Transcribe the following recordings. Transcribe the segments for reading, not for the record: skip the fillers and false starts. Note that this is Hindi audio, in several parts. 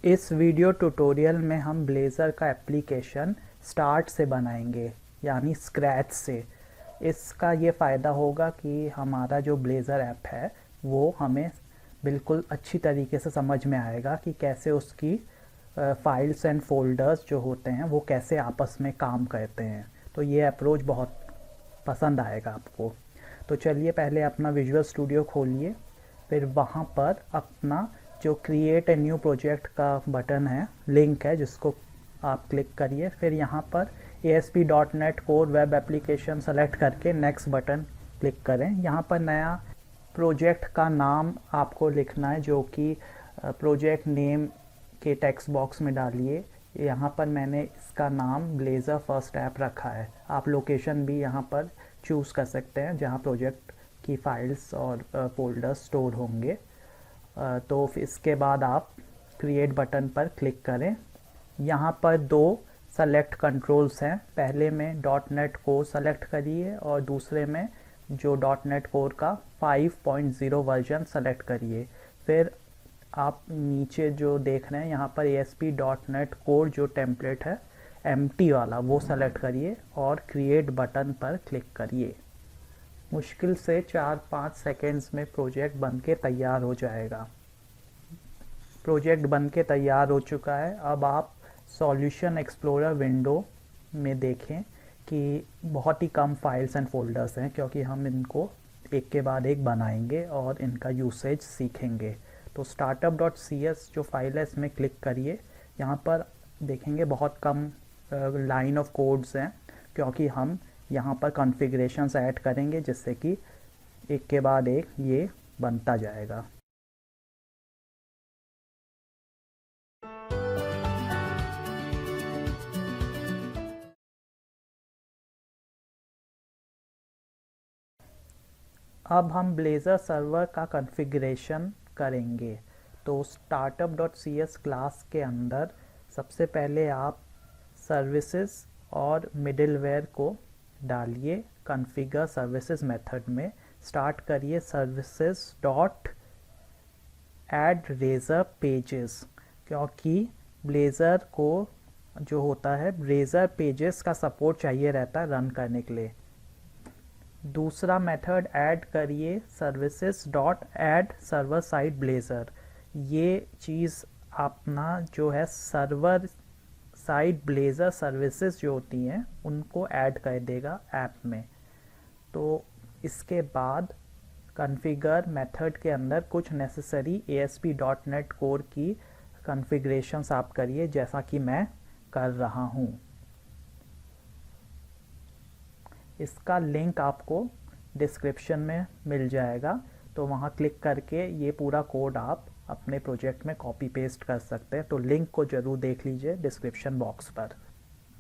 इस वीडियो ट्यूटोरियल में हम ब्लेज़र का एप्लीकेशन स्टार्ट से बनाएंगे, यानी स्क्रैच से। इसका ये फ़ायदा होगा कि हमारा जो ब्लेज़र ऐप है वो हमें बिल्कुल अच्छी तरीके से समझ में आएगा कि कैसे उसकी फाइल्स एंड फोल्डर्स जो होते हैं वो कैसे आपस में काम करते हैं। तो ये अप्रोच बहुत पसंद आएगा आपको। तो चलिए पहले अपना विजुअल स्टूडियो खोलिए, फिर वहाँ पर अपना जो क्रिएट ए न्यू प्रोजेक्ट का बटन है, लिंक है, जिसको आप क्लिक करिए। फिर यहाँ पर ASP.NET core web application select करके नेक्स्ट बटन क्लिक करें। यहाँ पर नया प्रोजेक्ट का नाम आपको लिखना है, जो कि प्रोजेक्ट नेम के टेक्स्ट बॉक्स में डालिए। यहाँ पर मैंने इसका नाम ब्लेज़र फर्स्ट ऐप रखा है। आप लोकेशन भी यहाँ पर चूज़ कर सकते हैं जहाँ प्रोजेक्ट की फाइल्स और फोल्डर्स स्टोर होंगे। तो इसके बाद आप क्रिएट बटन पर क्लिक करें। यहाँ पर दो सेलेक्ट कंट्रोल्स हैं। पहले में .NET कोर सेलेक्ट करिए और दूसरे में जो .NET कोर का 5.0 वर्जन सेलेक्ट करिए। फिर आप नीचे जो देख रहे हैं यहाँ पर ASP.NET कोर जो टेम्पलेट है एम्प्टी वाला, वो सेलेक्ट करिए और क्रिएट बटन पर क्लिक करिए। मुश्किल से 4-5 सेकेंड्स में प्रोजेक्ट बन के तैयार हो जाएगा। प्रोजेक्ट बन के तैयार हो चुका है। अब आप सॉल्यूशन एक्सप्लोरर विंडो में देखें कि बहुत ही कम फाइल्स एंड फोल्डर्स हैं, क्योंकि हम इनको एक के बाद एक बनाएंगे और इनका यूसेज सीखेंगे। तो startup.cs जो फाइल है इसमें क्लिक करिए। यहाँ पर देखेंगे बहुत कम लाइन ऑफ कोड्स हैं, क्योंकि हम यहाँ पर कॉन्फ़िगरेशंस ऐड करेंगे, जिससे कि एक के बाद एक ये बनता जाएगा। अब हम ब्लेज़र सर्वर का कॉन्फ़िगरेशन करेंगे। तो startup.cs क्लास के अंदर सबसे पहले आप सर्विसेज और मिडिलवेयर को डालिए कॉन्फ़िगर सर्विसेज मेथड में। स्टार्ट करिए services dot add razor pages, क्योंकि ब्लेज़र को जो होता है रेज़र पेजेस का सपोर्ट चाहिए रहता है रन करने के लिए। दूसरा मेथड ऐड करिए services dot add server side blazer. ये चीज़ अपना जो है सर्वर साइड ब्लेज़र सर्विसेज जो होती हैं उनको ऐड कर देगा ऐप में। तो इसके बाद कॉन्फ़िगर मेथड के अंदर कुछ नेसेसरी ASP.NET कोर की कॉन्फ़िगरेशंस आप करिए, जैसा कि मैं कर रहा हूँ। इसका लिंक आपको डिस्क्रिप्शन में मिल जाएगा, तो वहाँ क्लिक करके ये पूरा कोड आप अपने प्रोजेक्ट में कॉपी पेस्ट कर सकते हैं। तो लिंक को ज़रूर देख लीजिए डिस्क्रिप्शन बॉक्स पर।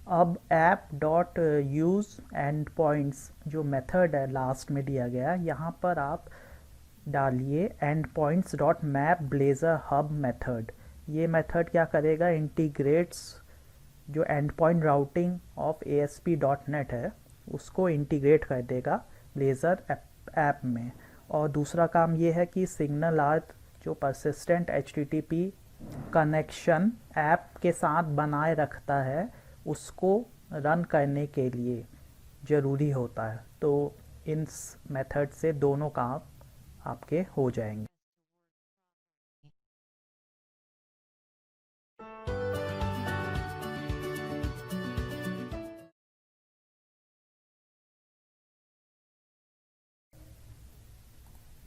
अब app.use endpoints जो मेथड है लास्ट में दिया गया, यहाँ पर आप डालिए endpoints.map blazor hub मेथड। ये मेथड क्या करेगा, इंटीग्रेट्स जो एंडपॉइंट राउटिंग ऑफ ASP.NET है उसको इंटीग्रेट कर देगा ब्लेज़र ऐप में। और दूसरा काम ये है कि सिग्नल आर्थ जो परसिस्टेंट HTTP कनेक्शन ऐप के साथ बनाए रखता है उसको रन करने के लिए ज़रूरी होता है। तो इन मेथड से दोनों काम आपके हो जाएंगे।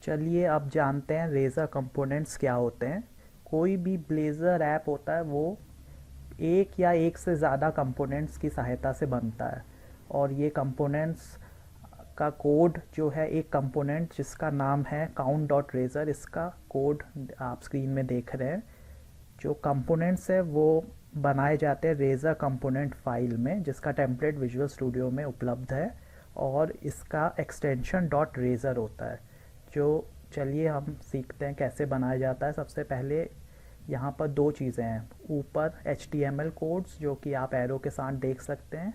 चलिए अब जानते हैं रेज़र कंपोनेंट्स क्या होते हैं। कोई भी ब्लेज़र ऐप होता है वो एक या एक से ज़्यादा कंपोनेंट्स की सहायता से बनता है, और ये कंपोनेंट्स का कोड जो है, एक कंपोनेंट जिसका नाम है count.razor, इसका कोड आप स्क्रीन में देख रहे हैं। जो कंपोनेंट्स है वो बनाए जाते हैं रेज़र कंपोनेंट फाइल में, जिसका टेम्पलेट विजुअल स्टूडियो में उपलब्ध है, और इसका एक्सटेंशन .razor होता है। जो चलिए हम सीखते हैं कैसे बनाया जाता है। सबसे पहले यहाँ पर दो चीज़ें हैं। ऊपर HTML कोड्स जो कि आप एरो के साथ देख सकते हैं,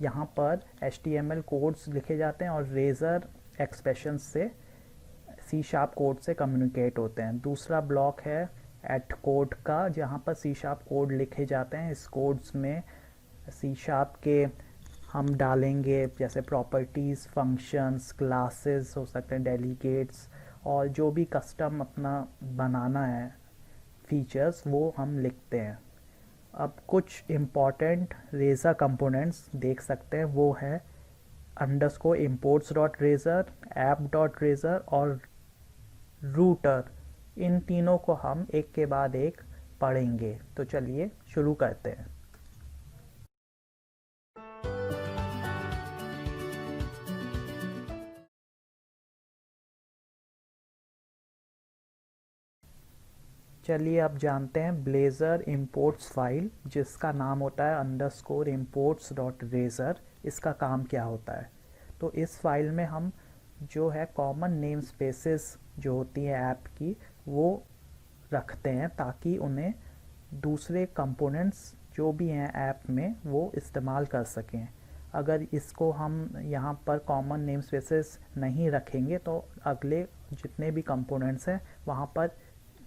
यहाँ पर HTML कोड्स लिखे जाते हैं और रेज़र एक्सप्रेशन से C# कोड से कम्युनिकेट होते हैं। दूसरा ब्लॉक है एट कोड का, जहाँ पर सी शार्प कोड लिखे जाते हैं। इस कोड्स में सी शार्प के हम डालेंगे जैसे प्रॉपर्टीज़, फंक्शंस, क्लासेस हो सकते हैं, डेलीगेट्स, और जो भी कस्टम अपना बनाना है फीचर्स वो हम लिखते हैं। अब कुछ इम्पॉर्टेंट रेज़र कंपोनेंट्स देख सकते हैं, वो है underscore imports dot razor, app dot razor और रूटर। इन तीनों को हम एक के बाद एक पढ़ेंगे। तो चलिए शुरू करते हैं। चलिए अब जानते हैं ब्लेज़र इंपोर्ट्स फाइल, जिसका नाम होता है अंडरस्कोर imports डॉट रेज़र। इसका काम क्या होता है? तो इस फाइल में हम जो है कॉमन नेम स्पेसेस जो होती है ऐप की, वो रखते हैं ताकि उन्हें दूसरे कंपोनेंट्स जो भी हैं ऐप में वो इस्तेमाल कर सकें। अगर इसको हम यहाँ पर कॉमन नेम स्पेसेस नहीं रखेंगे तो अगले जितने भी कंपोनेंट्स हैं वहाँ पर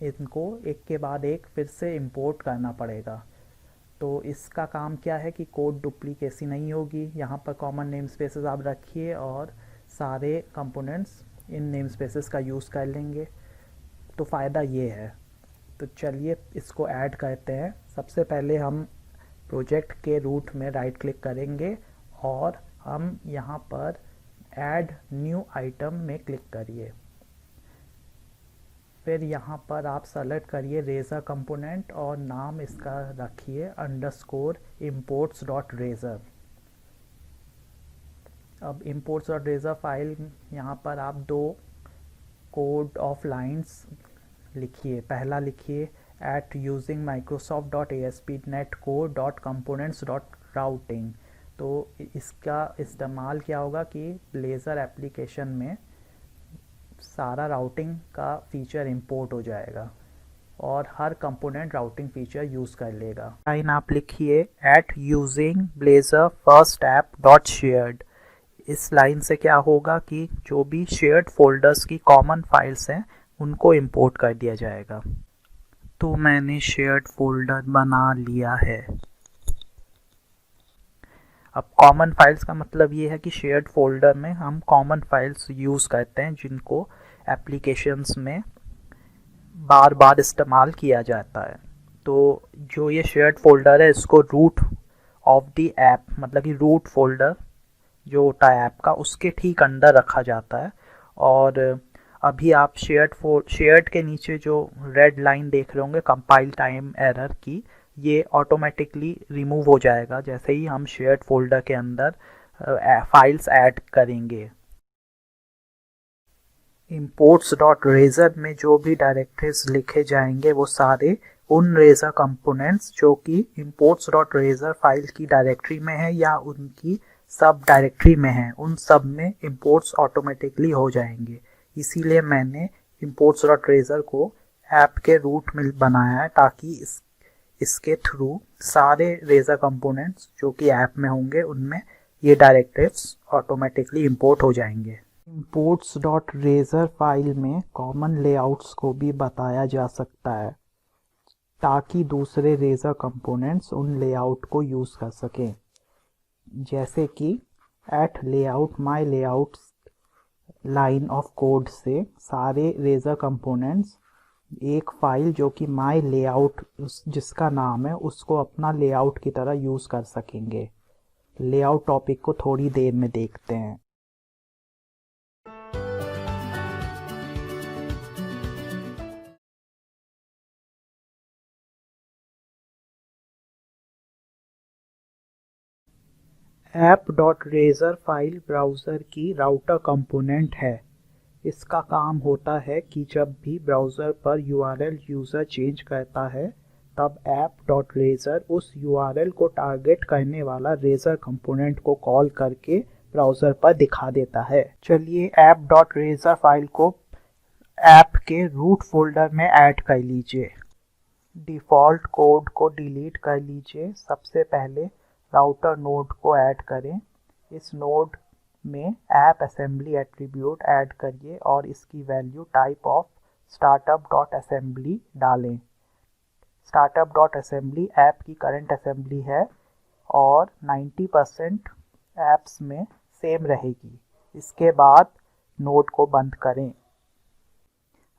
इनको एक के बाद एक फिर से इंपोर्ट करना पड़ेगा। तो इसका काम क्या है कि कोड डुप्लीकेसी नहीं होगी। यहाँ पर कॉमन नेम स्पेसेस आप रखिए और सारे कंपोनेंट्स इन नेम स्पेसेस का यूज़ कर लेंगे। तो फ़ायदा ये है। तो चलिए इसको ऐड करते हैं। सबसे पहले हम प्रोजेक्ट के रूट में राइट क्लिक करेंगे और हम यहाँ पर ऐड न्यू आइटम में क्लिक करिए। फिर यहाँ पर आप सेलेक्ट करिए रेज़र कंपोनेंट और नाम इसका रखिए अंडरस्कोर imports डॉट रेज़र। अब imports डॉट रेज़र फाइल यहाँ पर आप दो कोड ऑफ लाइंस लिखिए। पहला लिखिए eight using Microsoft dot ASP.NET Core dot components dot routing. तो इसका इस्तेमाल क्या होगा कि ब्लेज़र एप्लीकेशन में सारा राउटिंग का फीचर इंपोर्ट हो जाएगा और हर कंपोनेंट राउटिंग फीचर यूज़ कर लेगा। लाइन आप लिखिए eight using blazer first app dot shared. इस लाइन से क्या होगा कि जो भी शेयर्ड फोल्डर्स की कॉमन फाइल्स हैं उनको इंपोर्ट कर दिया जाएगा। तो मैंने शेयर्ड फोल्डर बना लिया है। अब कॉमन फाइल्स का मतलब ये है कि शेयर्ड फोल्डर में हम कॉमन फाइल्स यूज़ करते हैं जिनको एप्लीकेशंस में बार बार इस्तेमाल किया जाता है। तो जो ये शेयर्ड फोल्डर है इसको रूट ऑफ द ऐप, मतलब कि रूट फोल्डर जो होता है ऐप का, उसके ठीक अंदर रखा जाता है। और अभी आप शेयर्ड के नीचे जो रेड लाइन देख रहे होंगे कंपाइल टाइम एरर की, ये ऑटोमेटिकली रिमूव हो जाएगा जैसे ही हम शेयर्ड फोल्डर के अंदर फाइल्स ऐड करेंगे। imports डॉट रेज़र में जो भी डायरेक्टरीज लिखे जाएंगे वो सारे उन रेज़र कंपोनेंट्स जो कि imports डॉट रेज़र फाइल की डायरेक्टरी में है या उनकी सब डायरेक्टरी में है, उन सब में imports ऑटोमेटिकली हो जाएंगे। इसीलिए मैंने imports डॉट रेज़र को ऐप के रूट में बनाया है ताकि इसके थ्रू सारे रेज़र कंपोनेंट्स जो कि ऐप में होंगे उनमें ये डायरेक्टिव्स ऑटोमेटिकली इंपोर्ट हो जाएंगे। imports डॉट रेज़र फाइल में कॉमन लेआउट्स को भी बताया जा सकता है ताकि दूसरे रेज़र कंपोनेंट्स उन लेआउट को यूज़ कर सकें। जैसे कि at layout my layouts line of code से सारे रेज़र कंपोनेंट्स एक फाइल जो कि माई लेआउट जिसका नाम है उसको अपना लेआउट की तरह यूज़ कर सकेंगे। लेआउट टॉपिक को थोड़ी देर में देखते हैं। App dot Razor file browser की राउटर कंपोनेंट है। इसका काम होता है कि जब भी ब्राउज़र पर URL यूज़र चेंज करता है तब ऐप डॉट रेज़र उस URL को टारगेट करने वाला रेज़र कंपोनेंट को कॉल करके ब्राउज़र पर दिखा देता है। चलिए ऐप डॉट रेज़र फाइल को ऐप के रूट फोल्डर में ऐड कर लीजिए। डिफ़ॉल्ट कोड को डिलीट कर लीजिए। सबसे पहले राउटर नोड को ऐड करें। इस नोड में ऐप असेंबली एट्रीब्यूट ऐड करिए और इसकी वैल्यू टाइप ऑफ startup.assembly डालें। स्टार्टअप डॉट असेंबली ऐप की करंट असेंबली है और 90% ऐप्स में सेम रहेगी। इसके बाद नोड को बंद करें।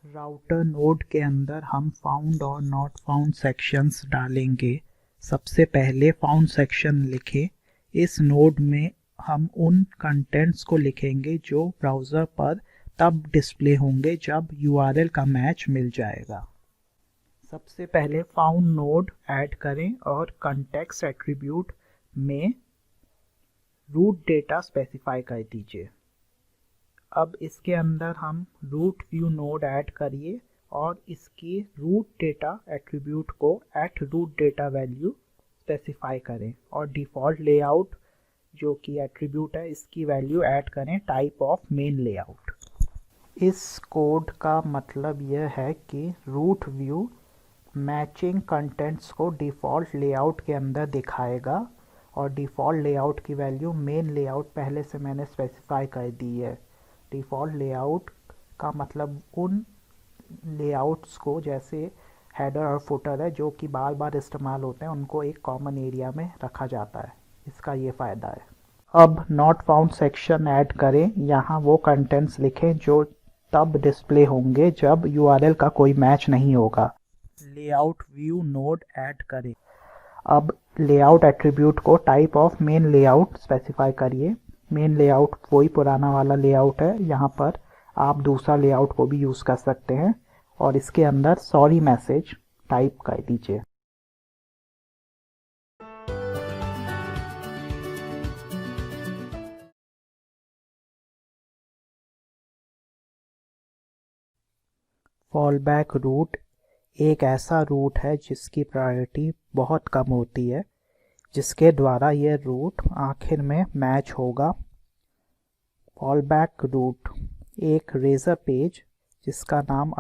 राउटर नोड के अंदर हम फाउंड और नॉट फाउंड सेक्शंस डालेंगे। सबसे पहले फाउंड सेक्शन लिखें। इस नोड में हम उन कंटेंट्स को लिखेंगे जो ब्राउज़र पर तब डिस्प्ले होंगे जब यूआरएल का मैच मिल जाएगा। सबसे पहले फाउंड नोड ऐड करें और कॉन्टेक्स्ट एट्रीब्यूट में रूट डेटा स्पेसिफाई कर दीजिए। अब इसके अंदर हम रूट व्यू नोड ऐड करिए और इसकी रूट डेटा एट्रीब्यूट को at route data value specify करें और डिफ़ॉल्ट लेआउट जो कि एट्रीब्यूट है इसकी वैल्यू ऐड करें टाइप ऑफ मेन लेआउट। इस कोड का मतलब यह है कि रूट व्यू मैचिंग कंटेंट्स को डिफ़ॉल्ट लेआउट के अंदर दिखाएगा और डिफ़ॉल्ट लेआउट की वैल्यू मेन लेआउट पहले से मैंने स्पेसिफाई कर दी है। डिफ़ॉल्ट लेआउट का मतलब उन लेआउट्स को जैसे हेडर और फुटर है जो कि बार बार इस्तेमाल होते हैं उनको एक कॉमन एरिया में रखा जाता है। इसका ये फ़ायदा है। अब नॉट फाउंड सेक्शन ऐड करें। यहाँ वो कंटेंट्स लिखें जो तब डिस्प्ले होंगे जब यूआरएल का कोई मैच नहीं होगा। लेआउट व्यू नोड ऐड करें। अब लेआउट एट्रीब्यूट को type of main layout specify करिए। मेन लेआउट वही पुराना वाला लेआउट है, यहाँ पर आप दूसरा लेआउट को भी यूज़ कर सकते हैं और इसके अंदर सॉरी मैसेज टाइप कर दीजिए। फॉलबैक रूट एक ऐसा रूट है जिसकी प्रायोरिटी बहुत कम होती है, जिसके द्वारा यह रूट आखिर में मैच होगा। फॉलबैक रूट एक रेजर पेज जिसका नाम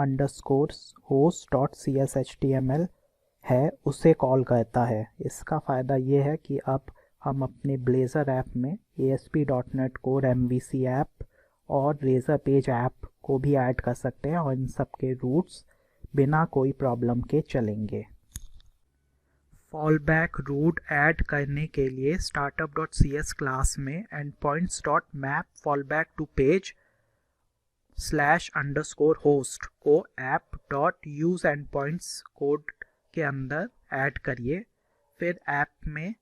_host.cshtml है उसे कॉल करता है। इसका फ़ायदा ये है कि अब हम अपने ब्लेज़र ऐप में ASP.NET Core MVC ऐप और रेजर पेज ऐप को भी ऐड कर सकते हैं और इन सब के रूट्स बिना कोई प्रॉब्लम के चलेंगे। फॉलबैक रूट ऐड करने के लिए startup.cs क्लास में endpoints.map fallback to page /_host को app.useEndpoints कोड के अंदर ऐड करिए। फिर ऐप में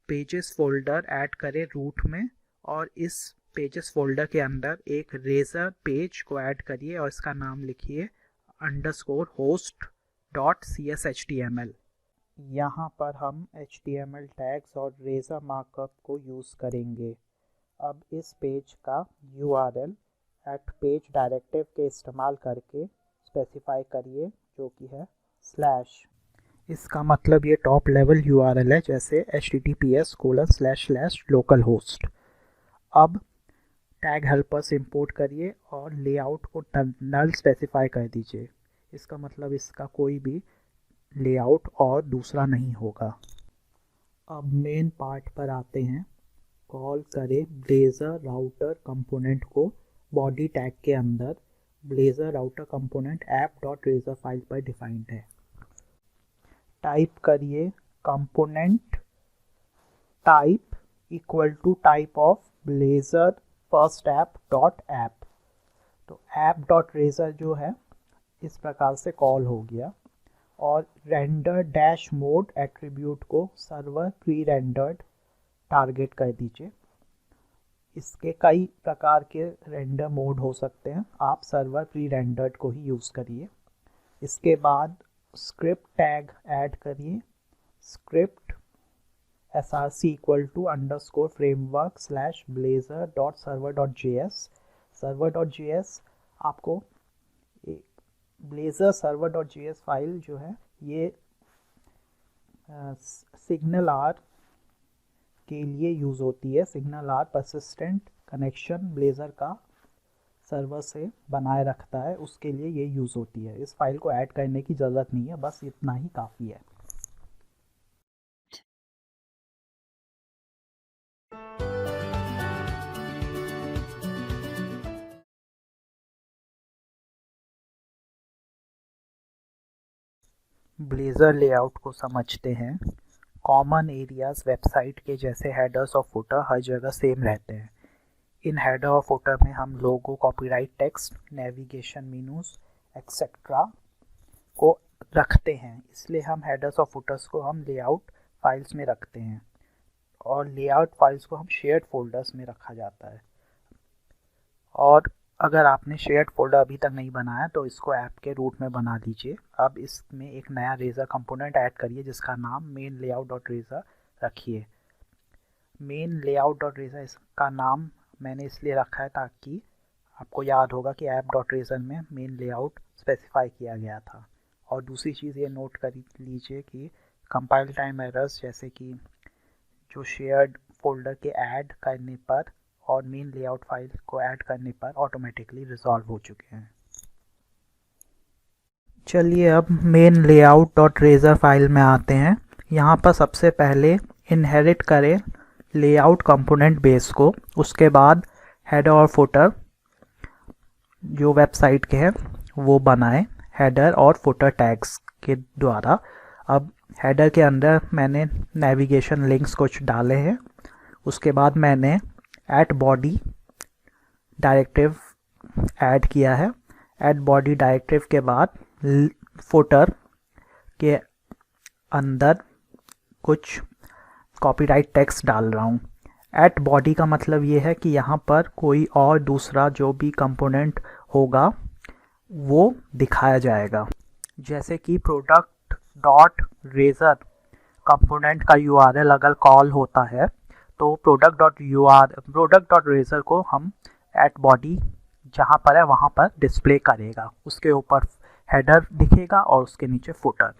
पेजेस फोल्डर ऐड करें रूट में और इस पेजेस फोल्डर के अंदर एक रेजर पेज को ऐड करिए और इसका नाम लिखिए _host.cshtml। यहाँ पर हम HTML टैग्स और रेजर मार्कअप को यूज़ करेंगे। अब इस पेज का URL एट पेज डायरेक्टिव के इस्तेमाल करके स्पेसिफाई करिए जो कि है / इसका मतलब ये टॉप लेवल URL है जैसे https://localhost। अब टैग हेल्पर्स इंपोर्ट करिए और लेआउट को नल स्पेसिफाई कर दीजिए। इसका मतलब इसका कोई भी लेआउट और दूसरा नहीं होगा। अब मेन पार्ट पर आते हैं। कॉल करें ब्लेज़र राउटर कंपोनेंट को बॉडी टैग के अंदर। Blazor router component app.razor file पर डिफाइंड है। टाइप करिए component type equal to type of Blazor first app dot app. तो app.razor जो है इस प्रकार से कॉल हो गया और रेंडर डैश मोड एट्रीब्यूट को सर्वर प्री रेंडर्ड टारगेट कर दीजिए। इसके कई प्रकार के रेंडर मोड हो सकते हैं, आप सर्वर प्री रेंडर्ड को ही यूज़ करिए। इसके बाद स्क्रिप्ट टैग ऐड करिए। Script src equal to _framework/blazor.server.js। server.js आपको ब्लेज़र server.js फाइल जो है ये सिग्नल आर के लिए यूज़ होती है। SignalR persistent connection Blazor का सर्वर से बनाए रखता है, उसके लिए ये यूज़ होती है। इस फाइल को ऐड करने की ज़रूरत नहीं है, बस इतना ही काफ़ी है। ब्लेज़र लेआउट को समझते हैं। कॉमन एरियाज वेबसाइट के जैसे हेडर्स और फुटर हर जगह सेम रहते हैं। इन हेडर और फुटर में हम logo, copyright text, navigation menus et cetera को रखते हैं। इसलिए हम हेडर्स और फुटर्स को हम लेआउट फाइल्स में रखते हैं और लेआउट फाइल्स को हम शेयर्ड फोल्डर्स में रखा जाता है। और अगर आपने शेयर्ड फोल्डर अभी तक नहीं बनाया तो इसको ऐप के रूट में बना लीजिए। अब इसमें एक नया रेजर कंपोनेंट ऐड करिए जिसका नाम मेन लेआउट डॉट रेजर रखिए। मेन लेआउट डॉट रेजर इसका नाम मैंने इसलिए रखा है ताकि आपको याद होगा कि ऐप डॉट रेजर में मेन लेआउट स्पेसिफाई किया गया था। और दूसरी चीज़ ये नोट कर लीजिए कि कंपाइल टाइम एरर्स जैसे कि जो शेयर्ड फोल्डर के ऐड करने पर और मेन लेआउट फाइल को ऐड करने पर ऑटोमेटिकली रिजॉल्व हो चुके हैं। चलिए अब main layout dot Razor file में आते हैं। यहाँ पर सबसे पहले इनहेरिट करें लेआउट कंपोनेंट बेस को, उसके बाद हेडर और फुटर जो वेबसाइट के हैं वो बनाएं हेडर और फुटर टैग्स के द्वारा। अब हेडर के अंदर मैंने नेविगेशन लिंक्स कुछ डाले हैं। उसके बाद मैंने एट बॉडी डायरेक्टिव ऐड किया है। एट बॉडी डायरेक्टिव के बाद फुटर के अंदर कुछ कॉपीराइट टेक्स्ट डाल रहा हूँ। एट बॉडी का मतलब ये है कि यहाँ पर कोई और दूसरा जो भी कंपोनेंट होगा वो दिखाया जाएगा। जैसे कि प्रोडक्ट डॉट रेजर कंपोनेंट का यूआरएल अगर कॉल होता है तो प्रोडक्ट डॉट रेजर को हम एट बॉडी जहाँ पर है वहाँ पर डिस्प्ले करेगा। उसके ऊपर हेडर दिखेगा और उसके नीचे फुटर।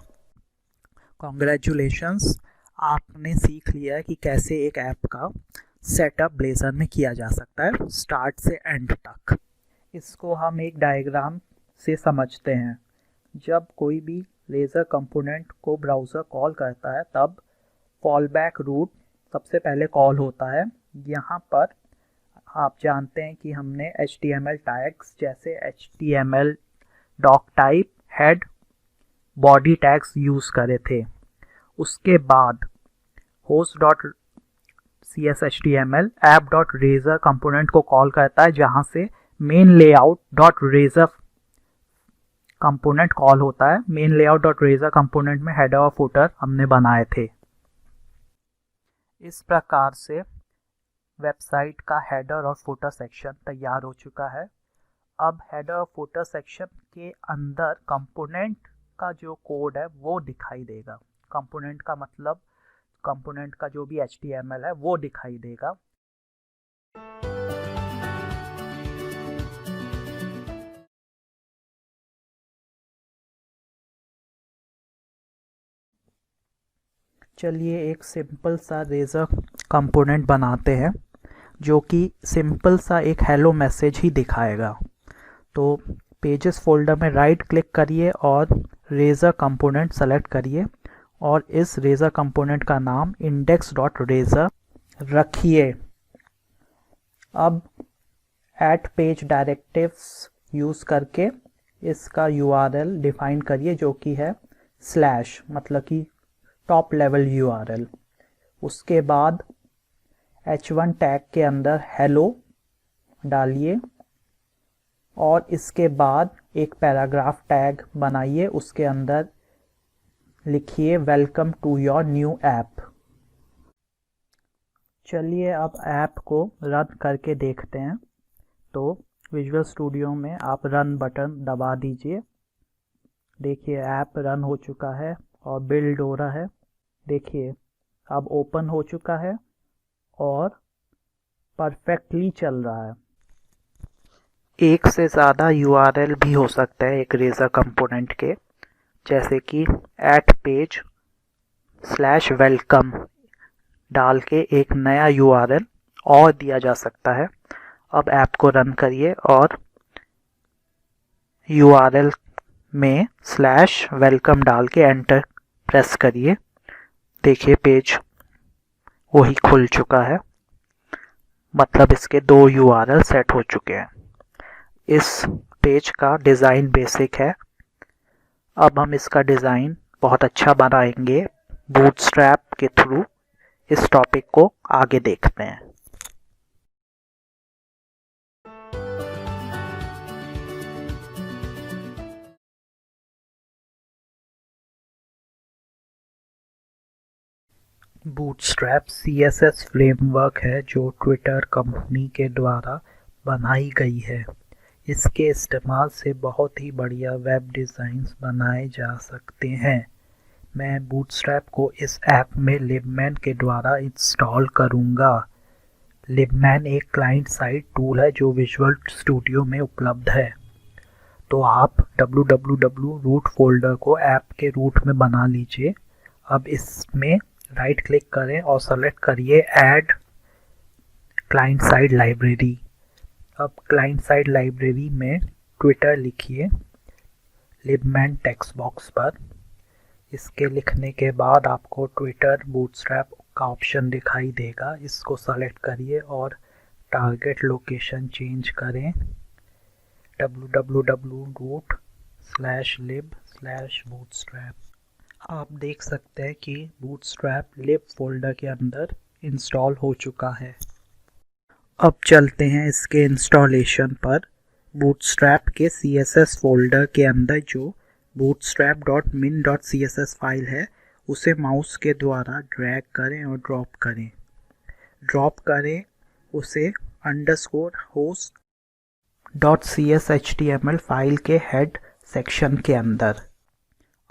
कॉन्ग्रेचुलेशंस, आपने सीख लिया है कि कैसे एक ऐप का सेटअप ब्लेज़र में किया जा सकता है स्टार्ट से एंड तक। इसको हम एक डायग्राम से समझते हैं। जब कोई भी ब्लेज़र कंपोनेंट को ब्राउज़र कॉल करता है तब फॉलबैक रूट सबसे पहले कॉल होता है। यहाँ पर आप जानते हैं कि हमने HTML टैग्स जैसे HTML doc type, head, body tags use करे थे। उसके बाद host dot CSHTML app dot Razor component को कॉल करता है जहाँ से main layout dot Razor component call होता है। Main layout dot Razor component में हेडर और फुटर हमने बनाए थे। इस प्रकार से वेबसाइट का हेडर और फुटर सेक्शन तैयार हो चुका है। अब हेडर और फुटर सेक्शन के अंदर कंपोनेंट का जो कोड है वो दिखाई देगा। कंपोनेंट का मतलब कंपोनेंट का जो भी HTML है वो दिखाई देगा। चलिए एक सिंपल सा रेजर कंपोनेंट बनाते हैं जो कि सिंपल सा एक हेलो मैसेज ही दिखाएगा। तो पेजेस फोल्डर में राइट क्लिक करिए और रेजर कंपोनेंट सेलेक्ट करिए और इस रेजर कंपोनेंट का नाम index.razor रखिए। अब एट पेज डायरेक्टिव्स यूज़ करके इसका URL डिफाइन करिए जो कि है स्लैश, मतलब कि टॉप लेवल URL। उसके बाद H1 टैग के अंदर हेलो डालिए और इसके बाद एक पैराग्राफ टैग बनाइए। उसके अंदर लिखिए welcome to your new app. चलिए अब ऐप को रन करके देखते हैं। तो विजुअल स्टूडियो में आप रन बटन दबा दीजिए। देखिए ऐप रन हो चुका है और बिल्ड हो रहा है। देखिए अब ओपन हो चुका है और परफेक्टली चल रहा है। एक से ज़्यादा URL भी हो सकता है एक रेजर कंपोनेंट के, जैसे कि एट पेज स्लैश वेलकम डाल के एक नया URL और दिया जा सकता है। अब ऐप को रन करिए और URL में स्लैश वेलकम डाल के एंटर प्रेस करिए। देखिए पेज वही खुल चुका है, मतलब इसके 2 URL सेट हो चुके हैं। इस पेज का डिज़ाइन बेसिक है। अब हम इसका डिज़ाइन बहुत अच्छा बनाएंगे बूटस्ट्रैप के थ्रू। इस टॉपिक को आगे देखते हैं। बूटस्ट्रैप CSS फ्रेमवर्क है जो ट्विटर कंपनी के द्वारा बनाई गई है। इसके इस्तेमाल से बहुत ही बढ़िया वेब डिज़ाइंस बनाए जा सकते हैं। मैं बूटस्ट्रैप को इस ऐप में लिबमैन के द्वारा इंस्टॉल करूँगा। लिबमैन एक क्लाइंट साइड टूल है जो विजुअल स्टूडियो में उपलब्ध है। तो आप www रूट फोल्डर को ऐप के रूट में बना लीजिए। अब इसमें राइट क्लिक करें और सेलेक्ट करिए ऐड क्लाइंट साइड लाइब्रेरी। अब क्लाइंट साइड लाइब्रेरी में ट्विटर लिखिए लिबमैन टेक्स्ट बॉक्स पर। इसके लिखने के बाद आपको ट्विटर बूटस्ट्रैप का ऑप्शन दिखाई देगा। इसको सेलेक्ट करिए और टारगेट लोकेशन चेंज करें www.root/lib/bootstrap। आप देख सकते हैं कि बूटस्ट्रैप लिब फोल्डर के अंदर इंस्टॉल हो चुका है। अब चलते हैं इसके इंस्टॉलेशन पर। बूटस्ट्रैप के CSS फोल्डर के अंदर जो bootstrap.min.css फाइल है उसे माउस के द्वारा ड्रैग करें और ड्रॉप करें उसे _host.cshtml फाइल के हेड सेक्शन के अंदर।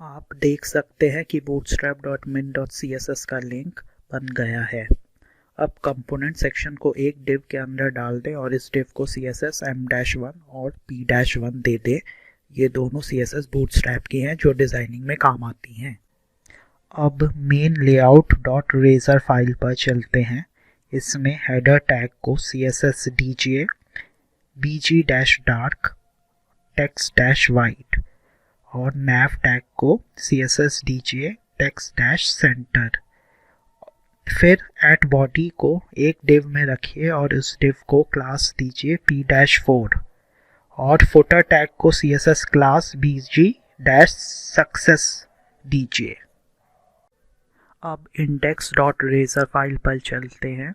आप देख सकते हैं कि bootstrap.min.css का लिंक बन गया है। अब कंपोनेंट सेक्शन को एक डिव के अंदर डाल दें और इस डिव को CSS m-1 और p-1 दे दें। ये दोनों CSS बूटस्ट्रैप की हैं जो डिज़ाइनिंग में काम आती हैं। अब मेन layout.razor फाइल पर चलते हैं। इसमें हेडर टैग को CSS DJ bg-dark text-white और nav टैग को CSS DJ text-center। फिर एट बॉडी को एक डिव में रखिए और इस डिव को क्लास दीजिए p-4 और फुटर टैग को CSS क्लास bg-success दीजिए। अब index.razor फाइल पर चलते हैं।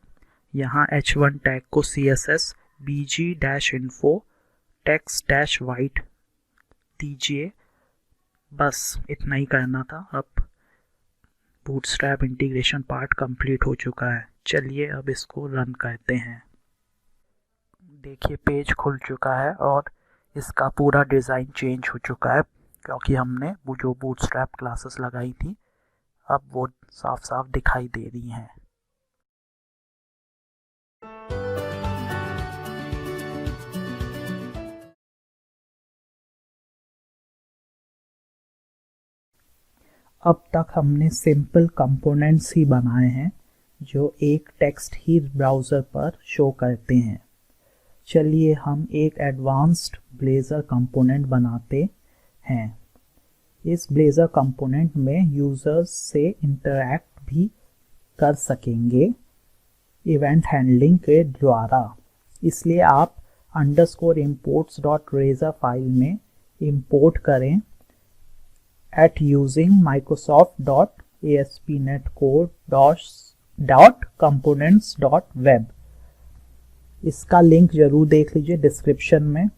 यहाँ h1 टैग को CSS bg-info text-white दीजिए। बस इतना ही करना था। अब बूटस्ट्रैप इंटीग्रेशन पार्ट कंप्लीट हो चुका है। चलिए अब इसको रन करते हैं। देखिए पेज खुल चुका है और इसका पूरा डिज़ाइन चेंज हो चुका है क्योंकि हमने वो जो बूटस्ट्रैप क्लासेस लगाई थी अब वो साफ साफ दिखाई दे रही हैं। अब तक हमने सिंपल कंपोनेंट्स ही बनाए हैं जो एक टेक्स्ट ही ब्राउज़र पर शो करते हैं। चलिए हम एक एडवांस्ड ब्लेज़र कंपोनेंट बनाते हैं। इस ब्लेज़र कंपोनेंट में यूज़र्स से इंटरैक्ट भी कर सकेंगे इवेंट हैंडलिंग के द्वारा। इसलिए आप _imports.razor फाइल में इंपोर्ट करें at using microsoft.aspnetcore.components.web। इसका लिंक ज़रूर देख लीजिए डिस्क्रिप्शन में।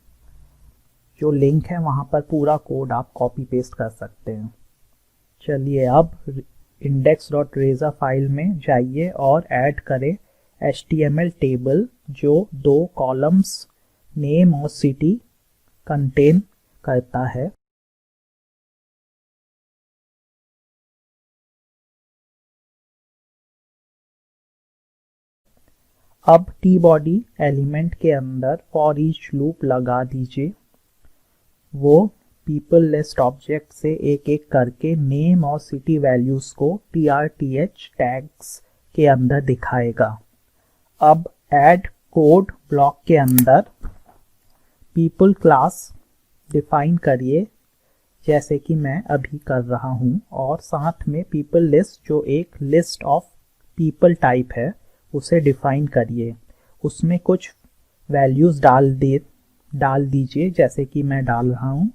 जो लिंक है वहाँ पर पूरा कोड आप कॉपी पेस्ट कर सकते हैं। चलिए अब index.razor फाइल में जाइए और ऐड करें HTML टेबल जो 2 कॉलम्स नेम और सिटी कंटेन करता है। अब T-body एलिमेंट के अंदर फॉर ईच लूप लगा दीजिए। वो पीपल लिस्ट ऑब्जेक्ट से एक एक करके नेम और सिटी वैल्यूज़ को TRTH टैग्स के अंदर दिखाएगा। अब ऐड कोड ब्लॉक के अंदर पीपल क्लास डिफाइन करिए जैसे कि मैं अभी कर रहा हूँ और साथ में पीपल लिस्ट जो एक लिस्ट ऑफ पीपल टाइप है उसे डिफाइन करिए। उसमें कुछ वैल्यूज़ डाल दीजिए जैसे कि मैं डाल रहा हूँ।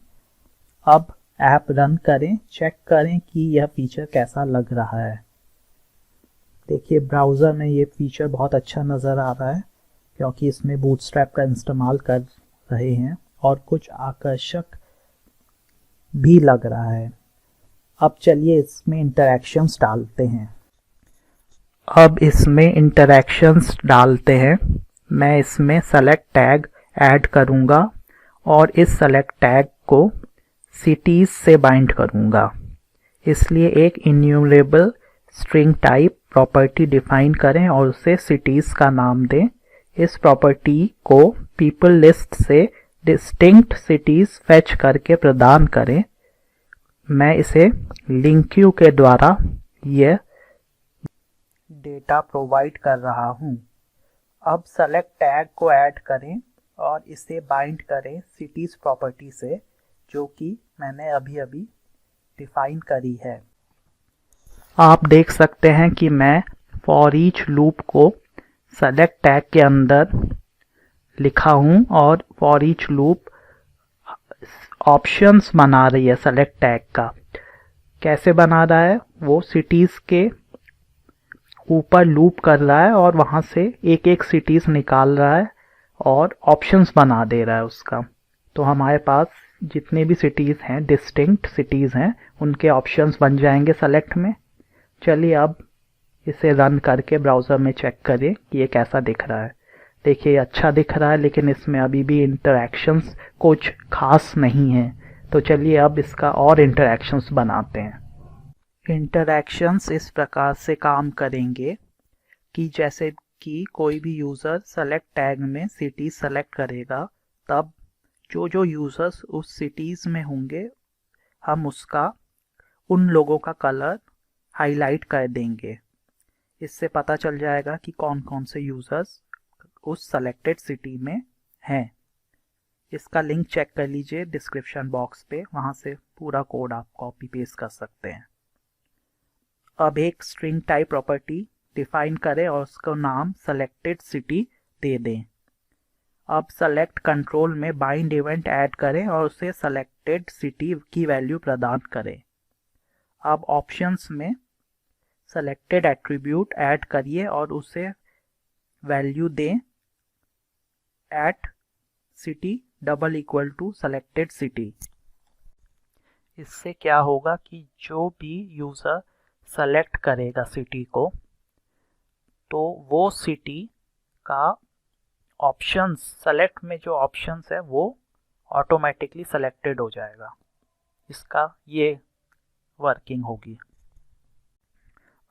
अब ऐप रन करें, चेक करें कि यह फीचर कैसा लग रहा है। देखिए ब्राउज़र में ये फीचर बहुत अच्छा नज़र आ रहा है क्योंकि इसमें बूटस्ट्रैप का इस्तेमाल कर रहे हैं और कुछ आकर्षक भी लग रहा है। अब चलिए इसमें इंटरैक्शंस डालते हैं। मैं इसमें सेलेक्ट टैग ऐड करूंगा और इस सेलेक्ट टैग को सिटीज से बाइंड करूंगा। इसलिए एक enumerable string type property define करें और उसे सिटीज का नाम दें। इस प्रॉपर्टी को पीपल लिस्ट से डिस्टिंक्ट सिटीज फेच करके प्रदान करें। मैं इसे लिंक्यू के द्वारा यह डेटा प्रोवाइड कर रहा हूं। अब सेलेक्ट टैग को ऐड करें और इसे बाइंड करें सिटीज प्रॉपर्टी से, जो कि मैंने अभी अभी डिफाइन करी है। आप देख सकते हैं कि मैं फॉर ईच लूप को सेलेक्ट टैग के अंदर लिखा हूं और फॉर ईच लूप ऑप्शंस बना रही है सेलेक्ट टैग का। कैसे बना रहा है? वो सिटीज के ऊपर लूप कर रहा है और वहां से एक एक सिटीज निकाल रहा है और ऑप्शंस बना दे रहा है उसका। तो हमारे पास जितने भी सिटीज हैं, डिस्टिंक्ट सिटीज हैं, उनके ऑप्शंस बन जाएंगे सेलेक्ट में। चलिए अब इसे रन करके ब्राउज़र में चेक करें कि ये कैसा दिख रहा है। देखिए अच्छा दिख रहा है, लेकिन इसमें अभी भी इंटरैक्शंस कुछ खास नहीं है। तो चलिए अब इसका और इंटरैक्शंस बनाते हैं। इंटरैक्शंस इस प्रकार से काम करेंगे कि जैसे कि कोई भी यूज़र सेलेक्ट टैग में सिटी सेलेक्ट करेगा, तब जो जो यूज़र्स उस सिटीज़ में होंगे हम उन लोगों का कलर हाईलाइट कर देंगे। इससे पता चल जाएगा कि कौन कौन से यूज़र्स उस सेलेक्टेड सिटी में हैं। इसका लिंक चेक कर लीजिए डिस्क्रिप्शन बॉक्स पे, वहाँ से पूरा कोड आप कॉपी पेस्ट कर सकते हैं। अब एक स्ट्रिंग टाइप प्रॉपर्टी डिफाइन करें और उसका नाम सेलेक्टेड सिटी दे दें। अब सेलेक्ट कंट्रोल में बाइंड इवेंट ऐड करें और उसे सेलेक्टेड सिटी की वैल्यू प्रदान करें। अब ऑप्शंस में सेलेक्टेड एट्रीब्यूट ऐड करिए और उसे वैल्यू दें at city double equal to selected city. इससे क्या होगा कि जो भी यूज़र सेलेक्ट करेगा सिटी को, तो वो सिटी का ऑप्शंस सेलेक्ट में जो ऑप्शंस है वो ऑटोमेटिकली सेलेक्टेड हो जाएगा। इसका ये वर्किंग होगी।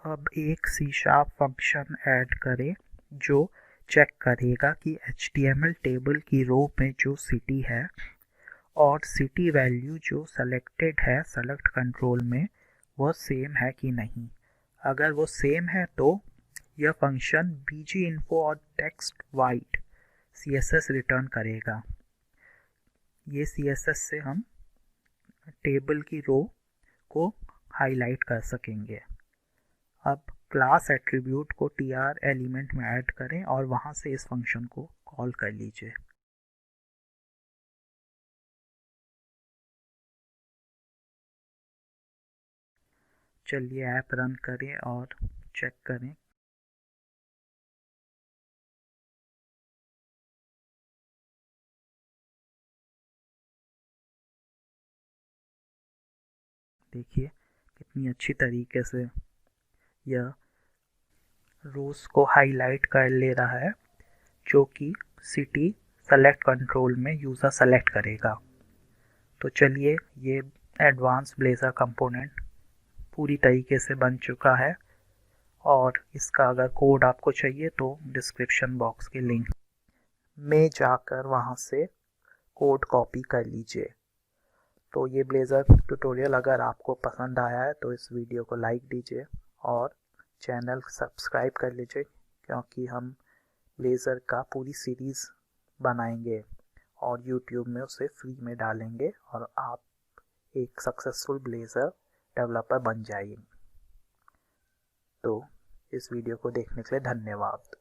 अब एक C# फंक्शन ऐड करें जो चेक करेगा कि HTML टेबल की रो में जो सिटी है और सिटी वैल्यू जो सेलेक्टेड है सेलेक्ट कंट्रोल में वह सेम है कि नहीं। अगर वो सेम है तो यह फंक्शन bginfo और टेक्स्ट वाइट CSS रिटर्न करेगा। ये CSS से हम टेबल की रो को हाईलाइट कर सकेंगे। अब क्लास एट्रीब्यूट को tr एलिमेंट में ऐड करें और वहां से इस फंक्शन को कॉल कर लीजिए। चलिए ऐप रन करें और चेक करें। देखिए कितनी अच्छी तरीके से यह रोज को हाईलाइट कर ले रहा है, जो कि सिटी सेलेक्ट कंट्रोल में यूज़र सेलेक्ट करेगा। तो चलिए ये एडवांस ब्लेज़र कंपोनेंट पूरी तरीके से बन चुका है और इसका अगर कोड आपको चाहिए तो डिस्क्रिप्शन बॉक्स के लिंक में जाकर वहाँ से कोड कॉपी कर लीजिए। तो ये ब्लेज़र ट्यूटोरियल अगर आपको पसंद आया है तो इस वीडियो को लाइक दीजिए और चैनल सब्सक्राइब कर लीजिए, क्योंकि हम ब्लेज़र का पूरी सीरीज़ बनाएंगे और YouTube में उसे फ्री में डालेंगे और आप एक सक्सेसफुल ब्लेज़र डेवलपर बन जाइए। तो इस वीडियो को देखने के लिए धन्यवाद।